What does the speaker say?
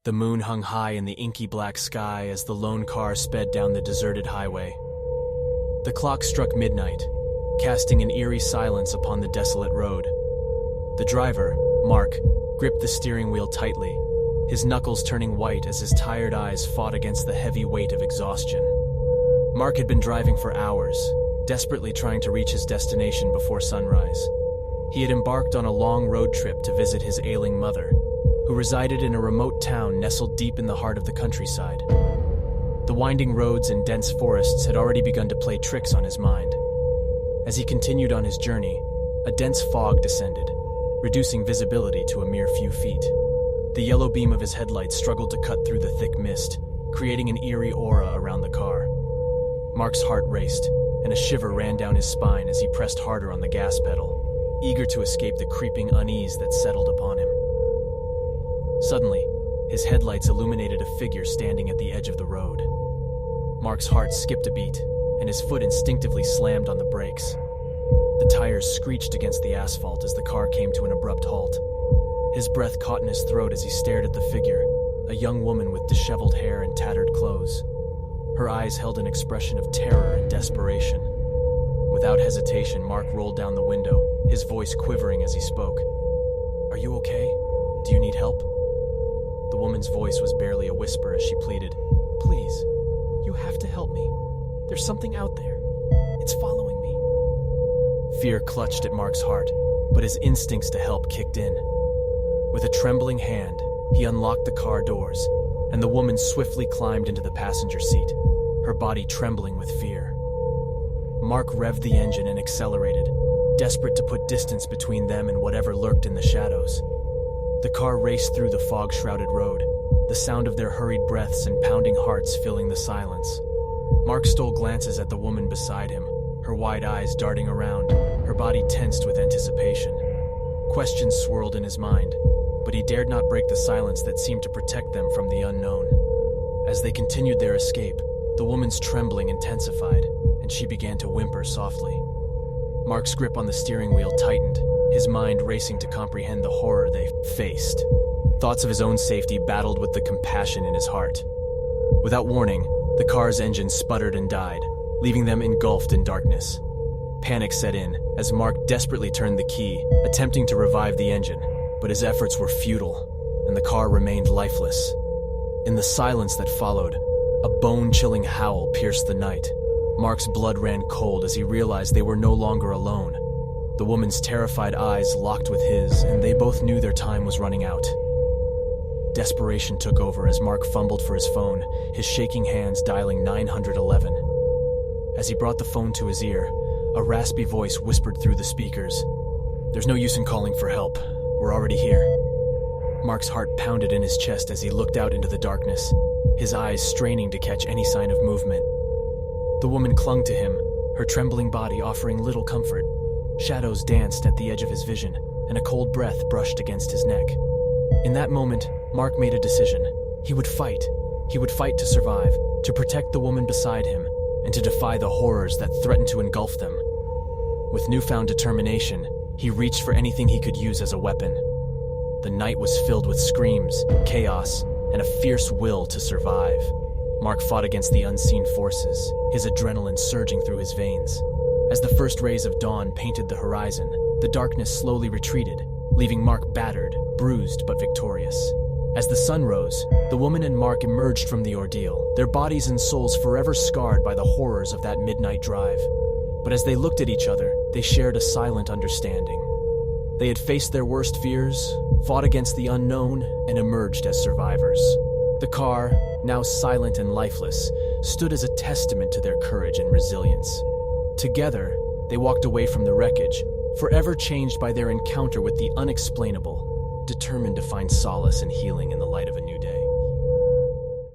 The moon hung high in the inky black sky as the lone car sped down the deserted highway. The clock struck midnight, casting an eerie silence upon the desolate road. The driver, Mark, gripped the steering wheel tightly, his knuckles turning white as his tired eyes fought against the heavy weight of exhaustion. Mark had been driving for hours, desperately trying to reach his destination before sunrise. He had embarked on a long road trip to visit his ailing mother, who resided in a remote town nestled deep in the heart of the countryside. The winding roads and dense forests had already begun to play tricks on his mind. As he continued on his journey, a dense fog descended, reducing visibility to a mere few feet. The yellow beam of his headlights struggled to cut through the thick mist, creating an eerie aura around the car. Mark's heart raced, and a shiver ran down his spine as he pressed harder on the gas pedal, eager to escape the creeping unease that settled upon him. Suddenly, his headlights illuminated a figure standing at the edge of the road. Mark's heart skipped a beat, and his foot instinctively slammed on the brakes. The tires screeched against the asphalt as the car came to an abrupt halt. His breath caught in his throat as he stared at the figure, a young woman with disheveled hair and tattered clothes. Her eyes held an expression of terror and desperation. Without hesitation, Mark rolled down the window, his voice quivering as he spoke. "Are you okay? Do you need help?" The woman's voice was barely a whisper as she pleaded, "Please, you have to help me. There's something out there. It's following me." Fear clutched at Mark's heart, but his instincts to help kicked in. With a trembling hand, he unlocked the car doors, and the woman swiftly climbed into the passenger seat, her body trembling with fear. Mark revved the engine and accelerated, desperate to put distance between them and whatever lurked in the shadows. The car raced through the fog-shrouded road, the sound of their hurried breaths and pounding hearts filling the silence. Mark stole glances at the woman beside him, her wide eyes darting around, her body tensed with anticipation. Questions swirled in his mind, but he dared not break the silence that seemed to protect them from the unknown. As they continued their escape, the woman's trembling intensified, and she began to whimper softly. Mark's grip on the steering wheel tightened, his mind racing to comprehend the horror they faced. Thoughts of his own safety battled with the compassion in his heart. Without warning, the car's engine sputtered and died, leaving them engulfed in darkness. Panic set in as Mark desperately turned the key, attempting to revive the engine, but his efforts were futile, and the car remained lifeless. In the silence that followed, a bone-chilling howl pierced the night. Mark's blood ran cold as he realized they were no longer alone. The woman's terrified eyes locked with his, and they both knew their time was running out. Desperation took over as Mark fumbled for his phone, his shaking hands dialing 911. As he brought the phone to his ear, a raspy voice whispered through the speakers, "There's no use in calling for help. We're already here." Mark's heart pounded in his chest as he looked out into the darkness, his eyes straining to catch any sign of movement. The woman clung to him, her trembling body offering little comfort. Shadows danced at the edge of his vision, and a cold breath brushed against his neck. In that moment, Mark made a decision. He would fight. He would fight to survive, to protect the woman beside him, and to defy the horrors that threatened to engulf them. With newfound determination, he reached for anything he could use as a weapon. The night was filled with screams, chaos, and a fierce will to survive. Mark fought against the unseen forces, his adrenaline surging through his veins. As the first rays of dawn painted the horizon, the darkness slowly retreated, leaving Mark battered, bruised, but victorious. As the sun rose, the woman and Mark emerged from the ordeal, their bodies and souls forever scarred by the horrors of that midnight drive. But as they looked at each other, they shared a silent understanding. They had faced their worst fears, fought against the unknown, and emerged as survivors. The car, now silent and lifeless, stood as a testament to their courage and resilience. Together, they walked away from the wreckage, forever changed by their encounter with the unexplainable, determined to find solace and healing in the light of a new